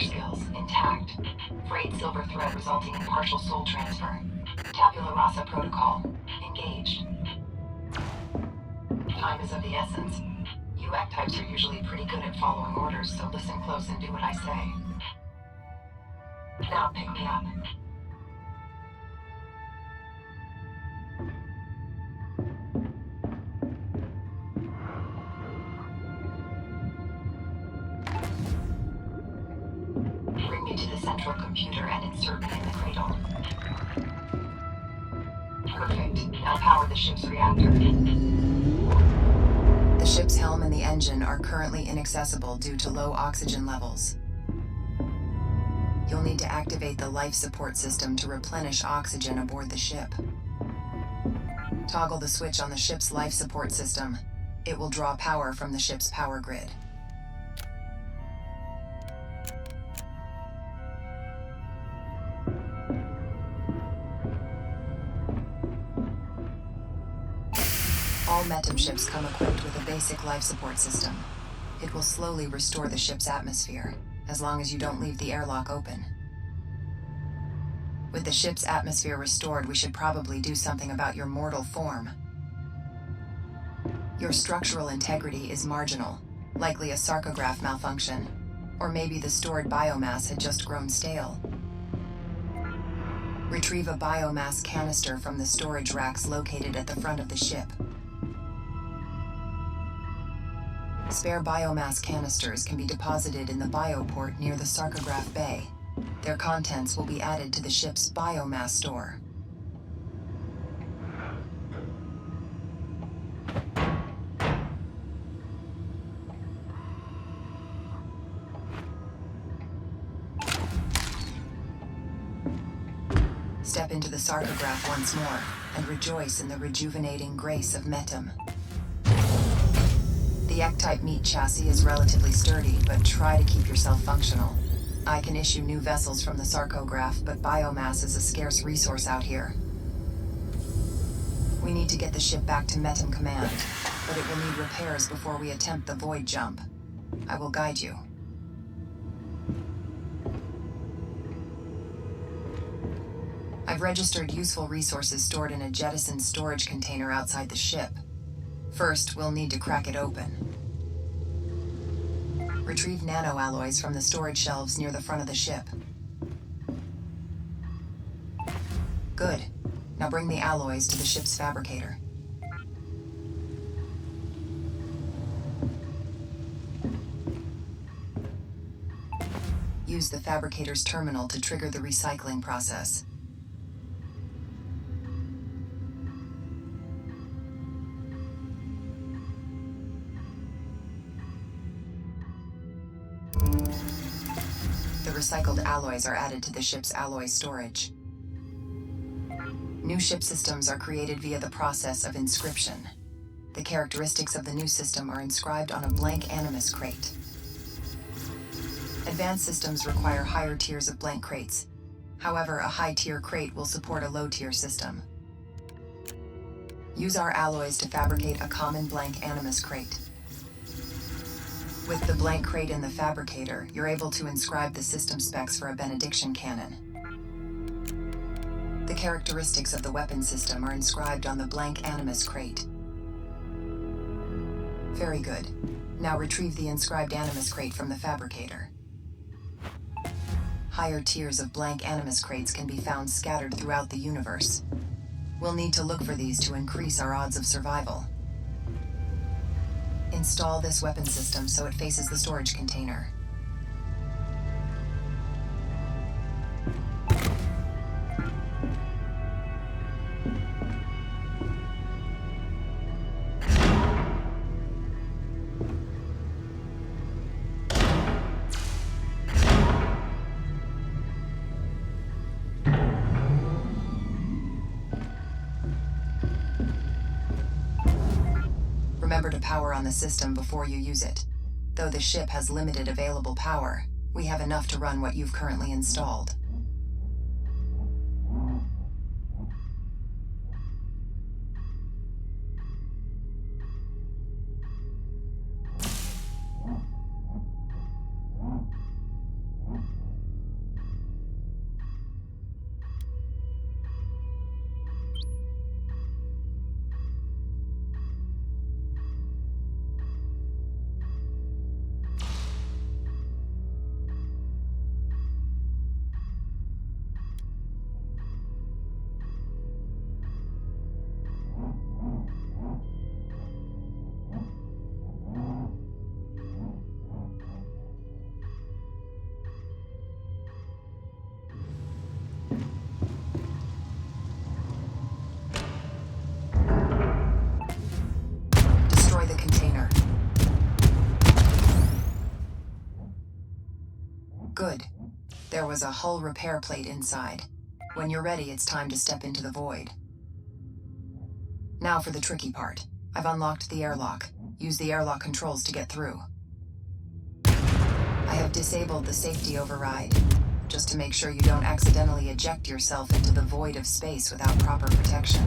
skills, intact. Frayed silver thread resulting in partial soul transfer. Tabula rasa protocol, engaged. Time is of the essence. You types are usually pretty good at following orders, so listen close and do what I say. Now pick me up. Bring me to the central computer and insert me in the cradle. Perfect. Now power the ship's reactor. The ship's helm and the engine are currently inaccessible due to low oxygen levels. You'll need to activate the life support system to replenish oxygen aboard the ship. Toggle the switch on the ship's life support system. It will draw power from the ship's power grid. All Metum ships come equipped with a basic life support system. It will slowly restore the ship's atmosphere, as long as you don't leave the airlock open. With the ship's atmosphere restored, we should probably do something about your mortal form. Your structural integrity is marginal, likely a sarcograph malfunction, or maybe the stored biomass had just grown stale. Retrieve a biomass canister from the storage racks located at the front of the ship. Spare biomass canisters can be deposited in the bioport near the sarcograph bay. Their contents will be added to the ship's biomass store. Step into the sarcograph once more and rejoice in the rejuvenating grace of Metum. The Ek-type meat chassis is relatively sturdy, but try to keep yourself functional. I can issue new vessels from the sarcograph, but biomass is a scarce resource out here. We need to get the ship back to Metum Command, but it will need repairs before we attempt the void jump. I will guide you. I've registered useful resources stored in a jettisoned storage container outside the ship. First, we'll need to crack it open. Retrieve nanoalloys from the storage shelves near the front of the ship. Good. Now bring the alloys to the ship's fabricator. Use the fabricator's terminal to trigger the recycling process. The recycled alloys are added to the ship's alloy storage. New ship systems are created via the process of inscription. The characteristics of the new system are inscribed on a blank animus crate. Advanced systems require higher tiers of blank crates. However, a high-tier crate will support a low-tier system. Use our alloys to fabricate a common blank animus crate. With the blank crate in the fabricator, you're able to inscribe the system specs for a benediction cannon. The characteristics of the weapon system are inscribed on the blank animus crate. Very good. Now retrieve the inscribed animus crate from the fabricator. Higher tiers of blank animus crates can be found scattered throughout the universe. We'll need to look for these to increase our odds of survival. Install this weapon system so it faces the storage container. Remember to power on the system before you use it. Though the ship has limited available power, we have enough to run what you've currently installed. Good. There was a hull repair plate inside. When you're ready, it's time to step into the void. Now for the tricky part. I've unlocked the airlock. Use the airlock controls to get through. I have disabled the safety override, just to make sure you don't accidentally eject yourself into the void of space without proper protection.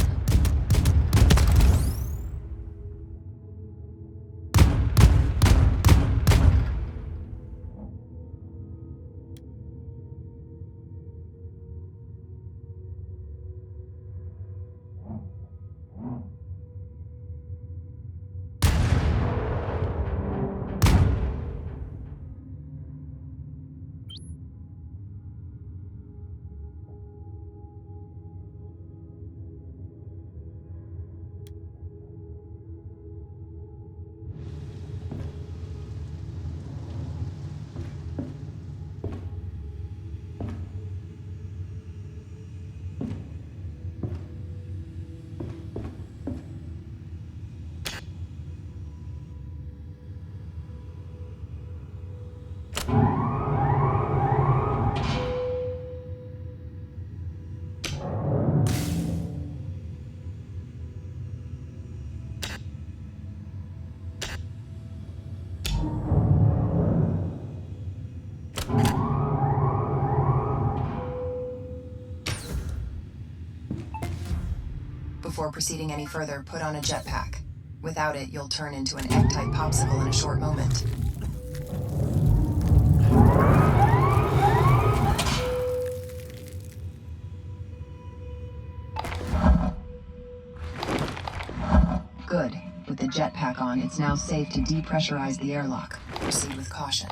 Before proceeding any further, put on a jetpack. Without it, you'll turn into an egg-type popsicle in a short moment. Good. With the jetpack on, it's now safe to depressurize the airlock. Proceed with caution.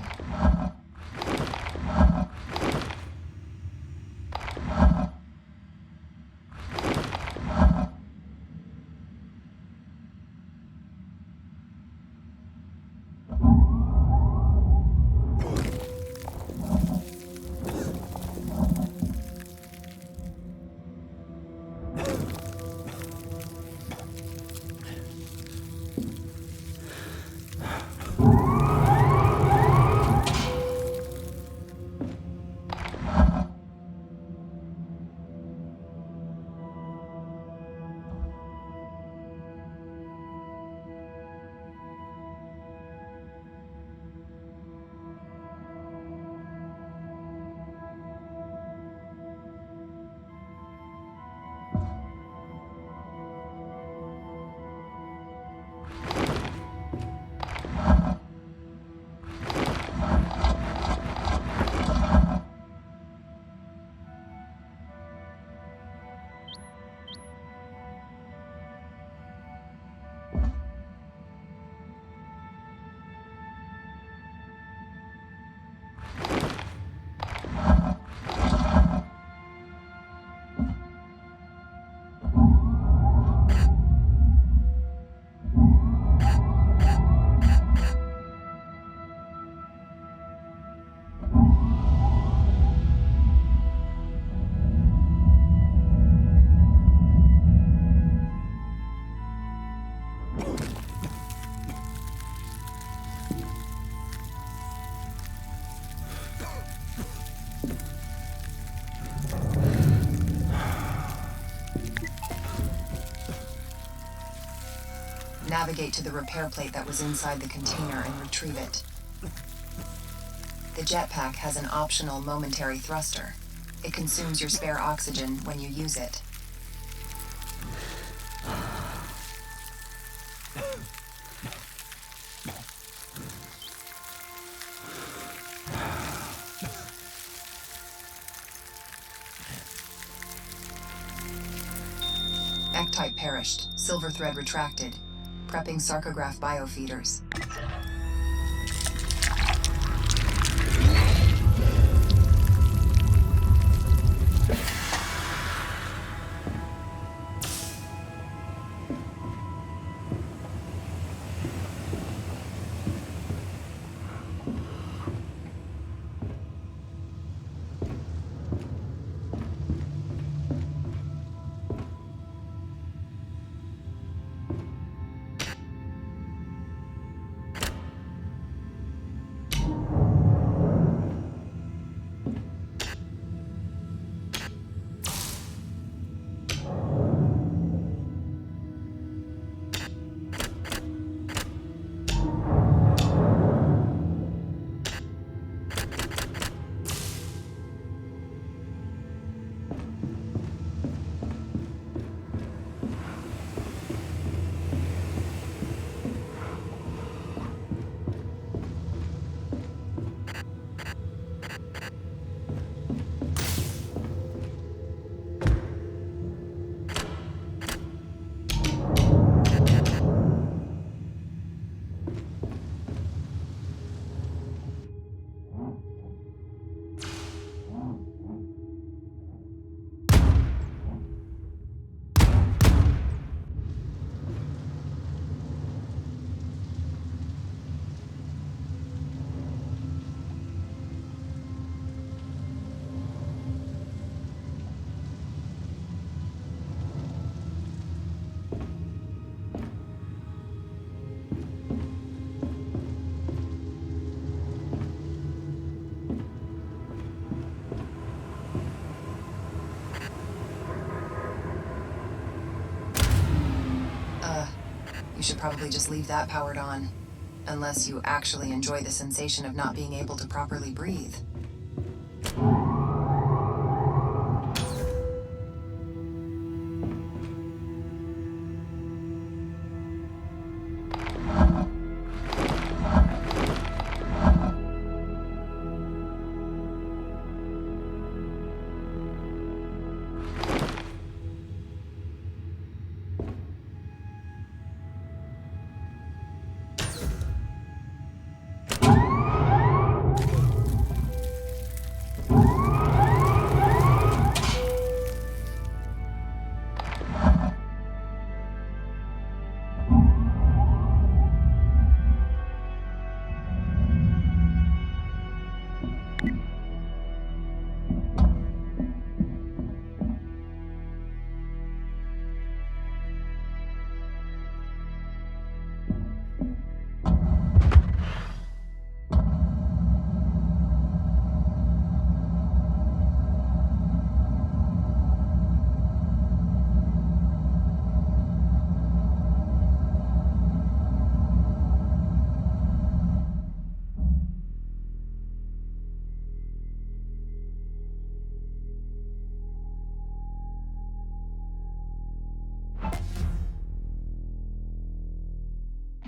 Navigate to the repair plate that was inside the container and retrieve it. The jetpack has an optional momentary thruster. It consumes your spare oxygen when you use it. Ectype perished, silver thread retracted. Prepping sarcograph biofeeders. You should probably just leave that powered on, unless you actually enjoy the sensation of not being able to properly breathe.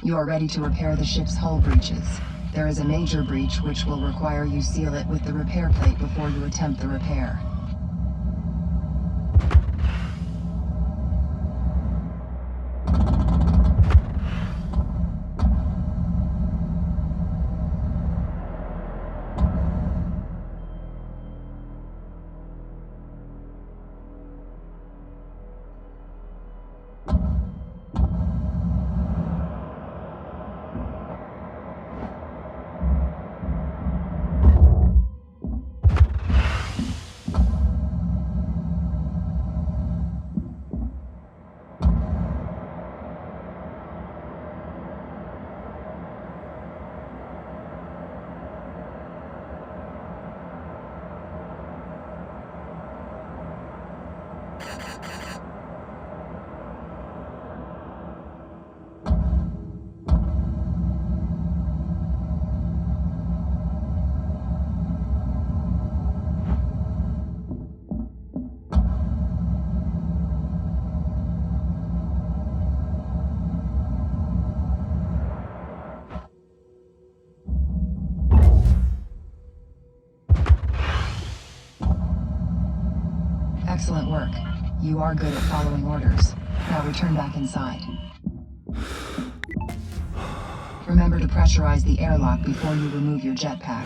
You are ready to repair the ship's hull breaches. There is a major breach which will require you seal it with the repair plate before you attempt the repair. Excellent work. You are good at following orders. Now return back inside. Remember to pressurize the airlock before you remove your jetpack.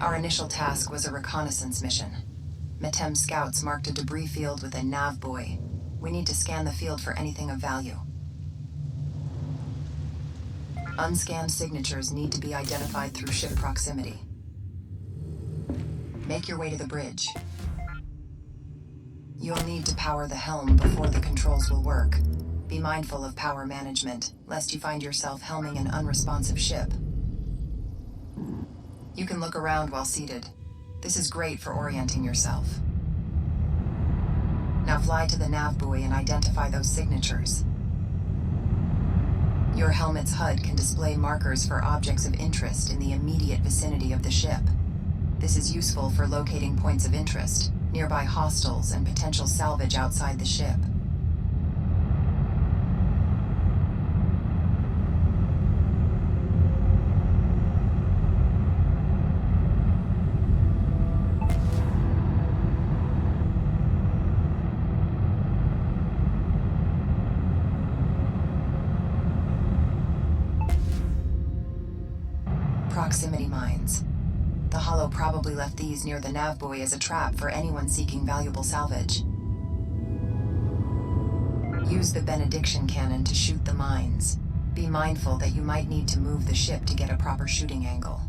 Our initial task was a reconnaissance mission. Metem scouts marked a debris field with a nav buoy. We need to scan the field for anything of value. Unscanned signatures need to be identified through ship proximity. Make your way to the bridge. You'll need to power the helm before the controls will work. Be mindful of power management, lest you find yourself helming an unresponsive ship. You can look around while seated. This is great for orienting yourself. Now fly to the nav buoy and identify those signatures. Your helmet's HUD can display markers for objects of interest in the immediate vicinity of the ship. This is useful for locating points of interest, nearby hostiles, and potential salvage outside the ship. Proximity mines. The Hollow probably left these near the nav buoy as a trap for anyone seeking valuable salvage. Use the benediction cannon to shoot the mines. Be mindful that you might need to move the ship to get a proper shooting angle.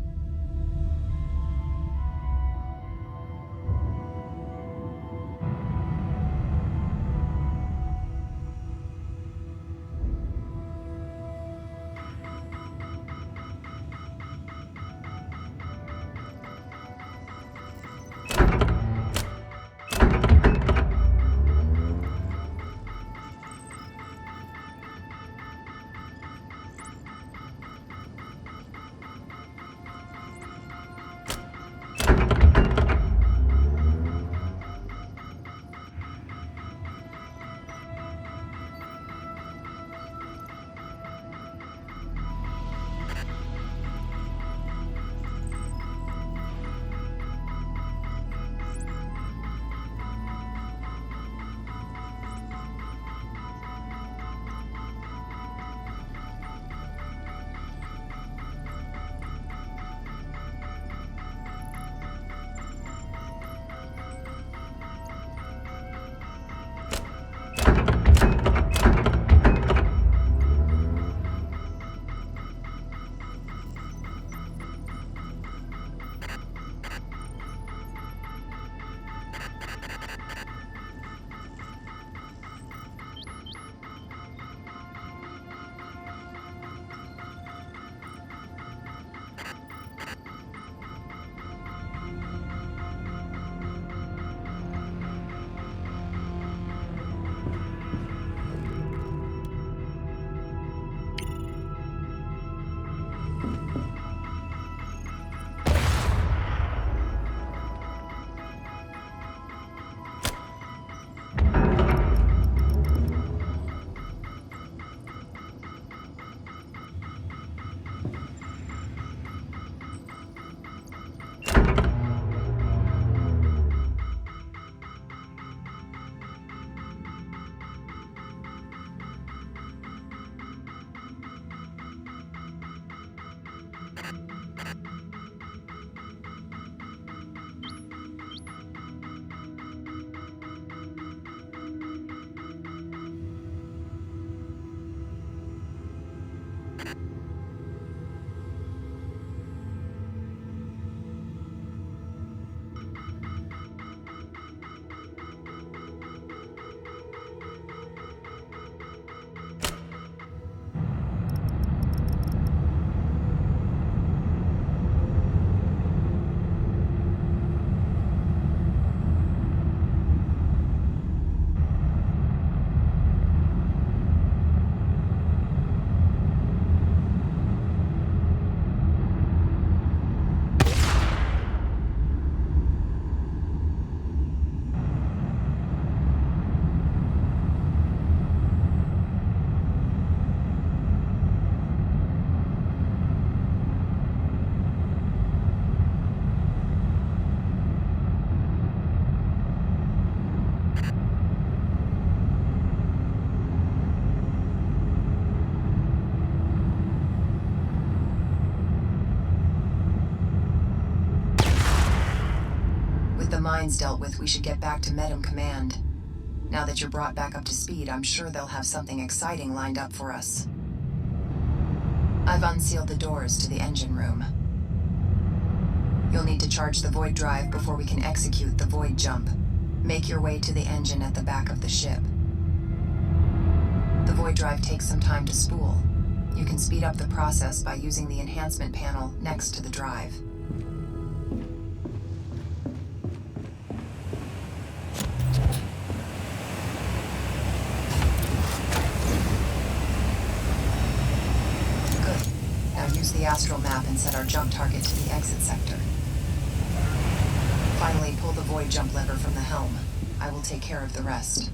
The mines dealt with, we should get back to Medem Command. Now that you're brought back up to speed, I'm sure they'll have something exciting lined up for us. I've unsealed the doors to the engine room. You'll need to charge the void drive before we can execute the void jump. Make your way to the engine at the back of the ship. The void drive takes some time to spool. You can speed up the process by using the enhancement panel next to the drive. Use the astral map and set our jump target to the exit sector. Finally, pull the void jump lever from the helm. I will take care of the rest.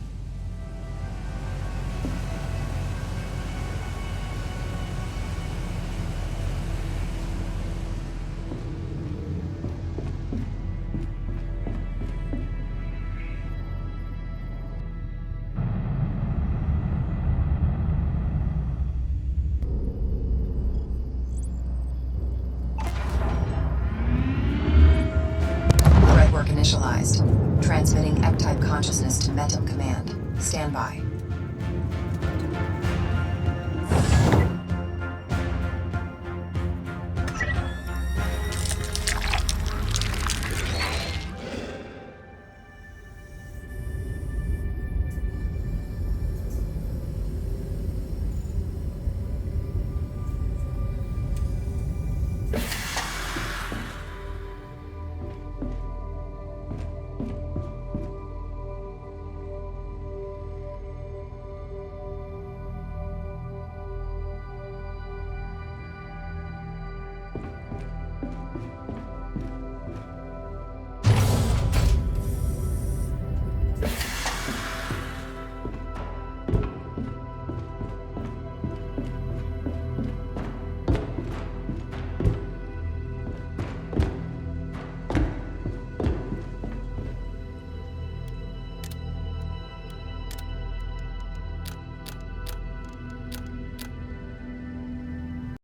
Initialized. Transmitting Ep-type consciousness to Metum Command. Stand by.